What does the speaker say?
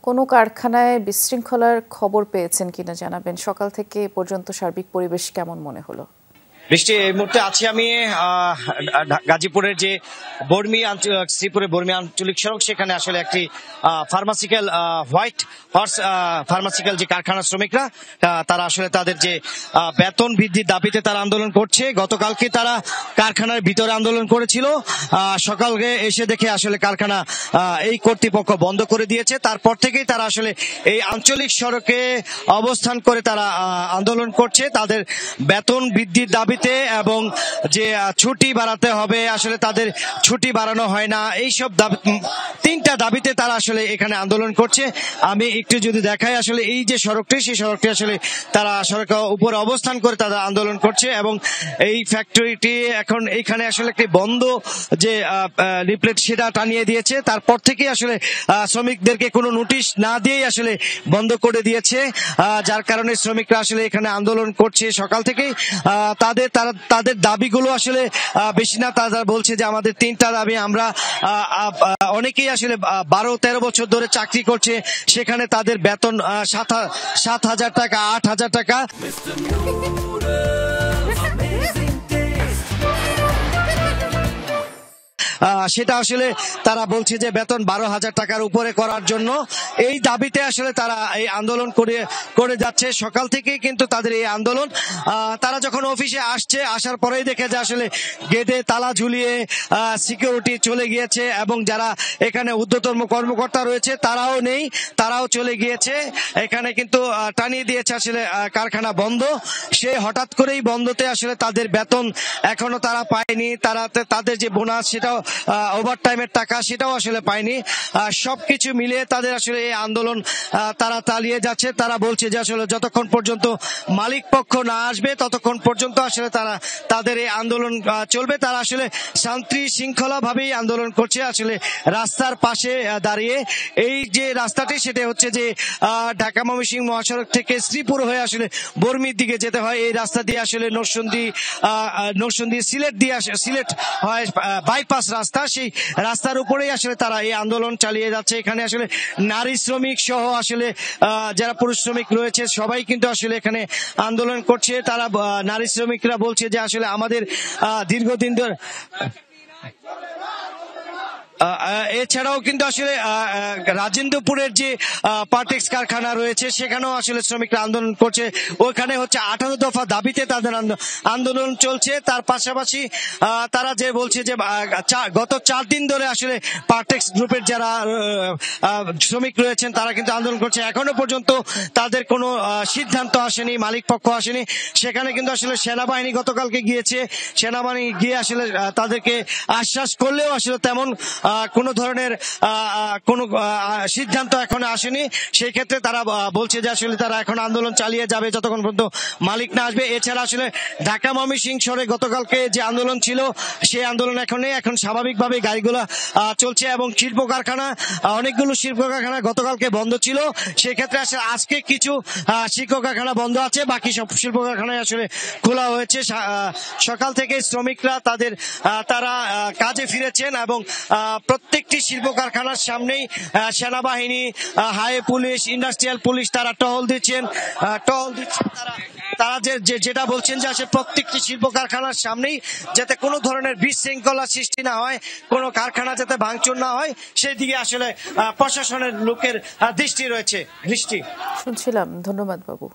কোনো কারখানায় বিশৃঙ্খলার খবর পেয়েছেন কিনা জানাবেন। সকাল থেকে এ পর্যন্ত সার্বিক পরিবেশ কেমন মনে হলো? বৃষ্টি, এই মুহূর্তে আছি আমি গাজীপুরের যে শ্রীপুরের বর্মি আঞ্চলিক সড়ক, সেখানে আসলে একটি ফার্মাসিক্যাল হোয়াইট হর্স ফার্মাসিক্যাল যে কারখানা শ্রমিকরা তারা আসলে তাদের যে বেতন বৃদ্ধির দাবিতে তারা আন্দোলন করছে। গতকালকে তারা কারখানার ভিতরে আন্দোলন করেছিল, সকালে এসে দেখে আসলে কারখানা এই কর্তৃপক্ষ বন্ধ করে দিয়েছে। তারপর থেকেই তারা আসলে এই আঞ্চলিক সড়কে অবস্থান করে তারা আন্দোলন করছে তাদের বেতন বৃদ্ধির দাবি এবং যে ছুটি বাড়াতে হবে, আসলে তাদের ছুটি বাড়ানো হয় না, এইসব তিনটা দাবিতে তারা আসলে এখানে আন্দোলন করছে। আমি একটু যদি দেখাই, আসলে এই যে সড়কটি, সেই সড়কটি আসলে তারা সড়কের উপরে অবস্থান করে তারা আন্দোলন করছে এবং এই ফ্যাক্টরিটি এখন এইখানে আসলে একটি বন্ধ যে লিফলেট সেটা টানিয়ে দিয়েছে। তারপর থেকে আসলে শ্রমিকদেরকে কোনো নোটিশ না দিয়েই আসলে বন্ধ করে দিয়েছে, যার কারণে শ্রমিকরা আসলে এখানে আন্দোলন করছে সকাল থেকেই। তাদের দাবিগুলো আসলে বেশি না, তারা বলছে যে আমাদের তিনটা দাবি। আমরা অনেকেই আসলে 12-13 বছর ধরে চাকরি করছে, সেখানে তাদের বেতন 7,000 টাকা, 8,000 টাকা। সেটা আসলে তারা বলছে যে বেতন 12,000 টাকার উপরে করার জন্য এই দাবিতে আসলে তারা এই আন্দোলন করে যাচ্ছে সকাল থেকেই। কিন্তু তাদের এই আন্দোলন, তারা যখন অফিসে আসার পরেই দেখে যে আসলে গেটে তালা ঝুলিয়ে সিকিউরিটি চলে গিয়েছে এবং যারা এখানে ঊর্ধ্বতন কর্মকর্তা রয়েছে তারাও নেই, তারাও চলে গিয়েছে। এখানে কিন্তু টানিয়ে দিয়েছে আসলে কারখানা বন্ধ। সে হঠাৎ করেই বন্ধতে আসলে তাদের বেতন এখনো তারা পায়নি, তাদের যে বোনাস সেটাও ওভারটাইমের টাকা সেটাও আসলে পায়নি। সবকিছু মিলিয়ে তাদের আসলে এই আন্দোলন তারা চালিয়ে যাচ্ছে। তারা বলছে যে আসলে যতক্ষণ পর্যন্ত মালিক পক্ষ না আসবে ততক্ষণ পর্যন্ত আসলে তাদের এই আন্দোলন চলবে। তারা আসলে শান্তি শৃঙ্খলা ভাবেই আন্দোলন করছে, আসলে রাস্তার পাশে দাঁড়িয়ে। এই যে রাস্তাটি সেটা হচ্ছে যে ঢাকা ময়মনসিংহ মহাসড়ক থেকে শ্রীপুর হয়ে আসলে বর্মির দিকে যেতে হয়। এই রাস্তা দিয়ে আসলে নরসিংদী সিলেট হয় বাইপাস রাস্তা, সেই রাস্তার উপরেই আসলে তারা এই আন্দোলন চালিয়ে যাচ্ছে। এখানে আসলে নারী শ্রমিক সহ আসলে যারা পুরুষ শ্রমিক রয়েছে সবাই কিন্তু আসলে এখানে আন্দোলন করছে। তারা নারী শ্রমিকরা বলছে যে আসলে আমাদের দীর্ঘদিন ধরে এছাড়াও কিন্তু আসলে রাজেন্দ্রপুরের যে পার্টেক্স কারখানা রয়েছে সেখানেও আসলে শ্রমিকরা আন্দোলন করছে। ওখানে হচ্ছে 18 দফা দাবিতে তাদের আন্দোলন চলছে। তার পাশাপাশি তারা যে বলছে যে গত 4 দিন ধরে আসলে পার্টেক্স গ্রুপের যারা শ্রমিক রয়েছেন তারা কিন্তু আন্দোলন করছে। এখনো পর্যন্ত তাদের কোনো সিদ্ধান্ত আসেনি, মালিক পক্ষ আসেনি। সেখানে কিন্তু আসলে সেনাবাহিনী গতকালকে গিয়েছে, সেনাবাহিনী গিয়ে আসলে তাদেরকে আশ্বাস করলেও আসলে তেমন কোন ধরনের কোন সিদ্ধান্ত এখনো আসেনি। সেই ক্ষেত্রে তারা বলছে যে আসলে তারা এখন আন্দোলন চালিয়ে যাবে যতক্ষণ পর্যন্ত মালিক না আসবে। এছাড়া আসলে ঢাকা ময়মনসিংহ শহরে গতকালকে যে আন্দোলন ছিল সেই আন্দোলন এখন স্বাভাবিকভাবে গাড়িগুলো চলছে এবং শিল্প কারখানা, অনেকগুলো শিল্প কারখানা গতকালকে বন্ধ ছিল। সেক্ষেত্রে আসলে আজকে কিছু শিল্প কারখানা বন্ধ আছে, বাকি সব শিল্প কারখানায় আসলে খোলা হয়েছে। সকাল থেকে শ্রমিকরা তারা কাজে ফিরেছেন এবং প্রত্যেকটি শিল্প কারখানার সামনেই সেনাবাহিনী, হাই পুলিশ, ইন্ডাস্ট্রিয়াল পুলিশ তারা টহল দিচ্ছেন। তারা যেটা বলছেন যে আসলে প্রত্যেকটি শিল্প কারখানার সামনেই যাতে কোনো ধরনের বিশৃঙ্খলা সৃষ্টি না হয়, কোনো কারখানা যাতে ভাঙচুর না হয়, সেই দিকে আসলে প্রশাসনের লোকের দৃষ্টি রয়েছে। শুনছিলাম। ধন্যবাদ বাবু।